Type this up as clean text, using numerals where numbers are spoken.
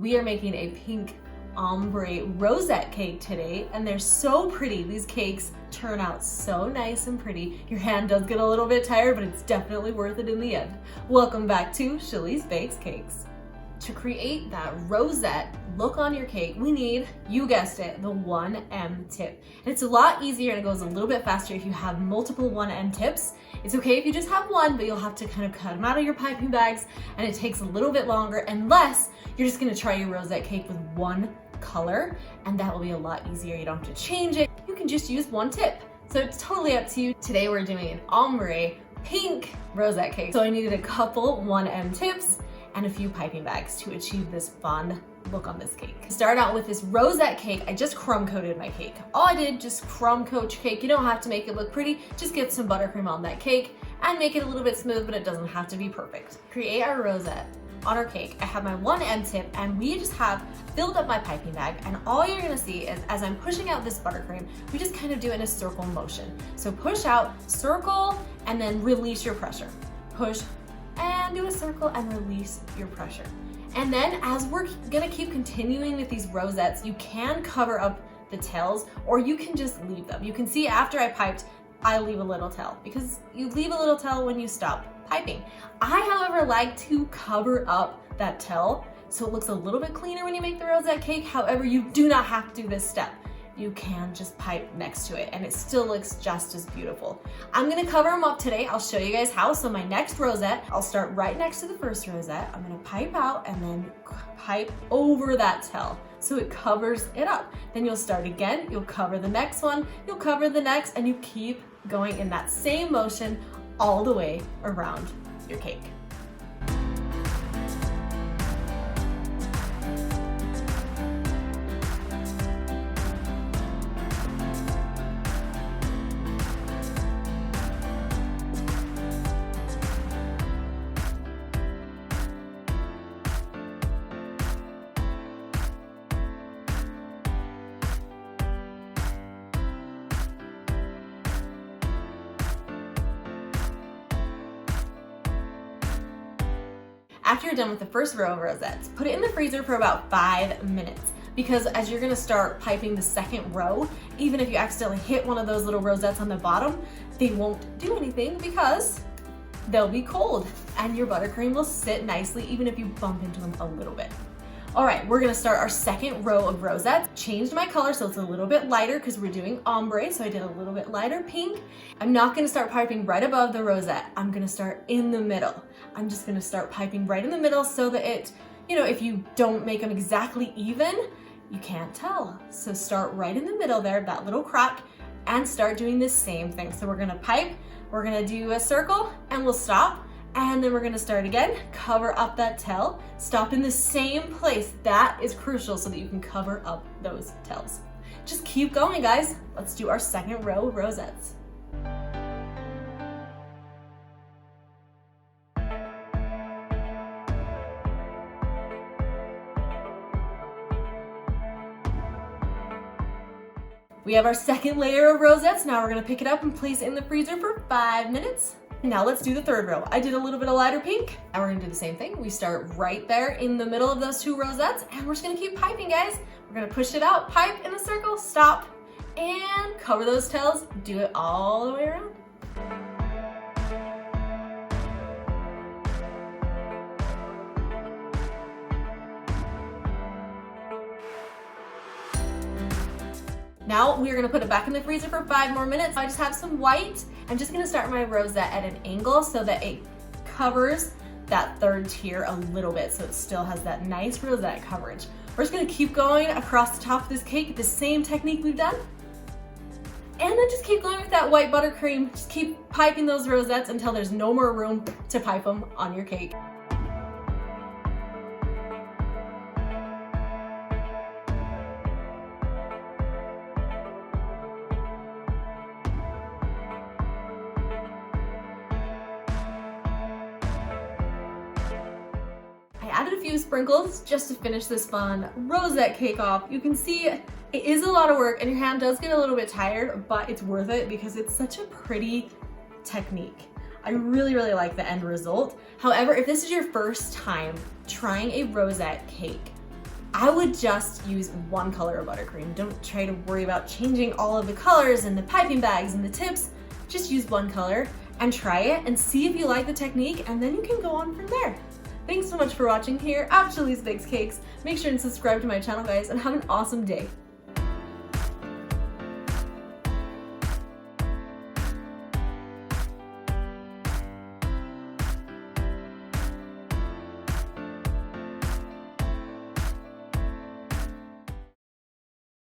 We are making a pink ombre rosette cake today, and they're so pretty. These cakes turn out so nice and pretty. Your hand does get a little bit tired, but it's definitely worth it in the end. Welcome back to Shaleese Bakes Cakes. To create that rosette look on your cake, we need, you guessed it, the 1M tip. And it's a lot easier and it goes a little bit faster if you have multiple 1M tips. It's okay if you just have one, but you'll have to kind of cut them out of your piping bags, and it takes a little bit longer unless you're just gonna try your rosette cake with one color, and that will be a lot easier. You don't have to change it. You can just use one tip. So it's totally up to you. Today we're doing an ombre pink rosette cake. So I needed a couple 1M tips and a few piping bags to achieve this fun look on this cake. To start out with this rosette cake, I just crumb coated my cake. All I did, just crumb coat your cake. You don't have to make it look pretty, just get some buttercream on that cake and make it a little bit smooth, but it doesn't have to be perfect. Create our rosette on our cake. I have my 1M tip, and we just have filled up my piping bag, and all you're gonna see is as I'm pushing out this buttercream, we just kind of do it in a circle motion. So push out, circle, and then release your pressure. Push and do a circle and release your pressure. And then as we're gonna keep continuing with these rosettes, you can cover up the tails or you can just leave them. You can see after I piped, I leave a little tail because you leave a little tail when you stop piping. I, however, like to cover up that tail so it looks a little bit cleaner when you make the rosette cake. However, you do not have to do this step. You can just pipe next to it and it still looks just as beautiful. I'm gonna cover them up today. I'll show you guys how. So my next rosette, I'll start right next to the first rosette. I'm gonna pipe out and then pipe over that tail so it covers it up. Then you'll start again, you'll cover the next one, you'll cover the next, and you keep going in that same motion all the way around your cake. After you're done with the first row of rosettes, put it in the freezer for about 5 minutes, because as you're gonna start piping the second row, even if you accidentally hit one of those little rosettes on the bottom, they won't do anything because they'll be cold and your buttercream will sit nicely even if you bump into them a little bit. All right, we're gonna start our second row of rosettes. Changed my color so it's a little bit lighter because we're doing ombre, so I did a little bit lighter pink. I'm not gonna start piping right above the rosette. I'm gonna start in the middle. I'm just gonna start piping right in the middle so that it, if you don't make them exactly even, you can't tell. So start right in the middle there, that little crack, and start doing the same thing. So we're gonna pipe, we're gonna do a circle, and we'll stop. And then we're gonna start again, cover up that tail, stop in the same place. That is crucial so that you can cover up those tails. Just keep going, guys. Let's do our second row of rosettes. We have our second layer of rosettes. Now we're gonna pick it up and place it in the freezer for 5 minutes. Now let's do the third row. I did a little bit of lighter pink. Now we're gonna do the same thing. We start right there in the middle of those two rosettes, and we're just gonna keep piping, guys. We're gonna push it out, pipe in a circle, stop, and cover those tails. Do it all the way around. Now we're gonna put it back in the freezer for 5 more minutes. I just have some white. I'm just gonna start my rosette at an angle so that it covers that third tier a little bit so it still has that nice rosette coverage. We're just gonna keep going across the top of this cake, the same technique we've done. And then just keep going with that white buttercream. Just keep piping those rosettes until there's no more room to pipe them on your cake. Added a few sprinkles just to finish this fun rosette cake off. You can see it is a lot of work and your hand does get a little bit tired, but it's worth it because it's such a pretty technique. I really, really like the end result. However, if this is your first time trying a rosette cake, I would just use one color of buttercream. Don't try to worry about changing all of the colors and the piping bags and the tips. Just use one color and try it and see if you like the technique, and then you can go on from there. Thanks so much for watching here at Julie's Bakes Cakes. Make sure and subscribe to my channel, guys, and have an awesome day.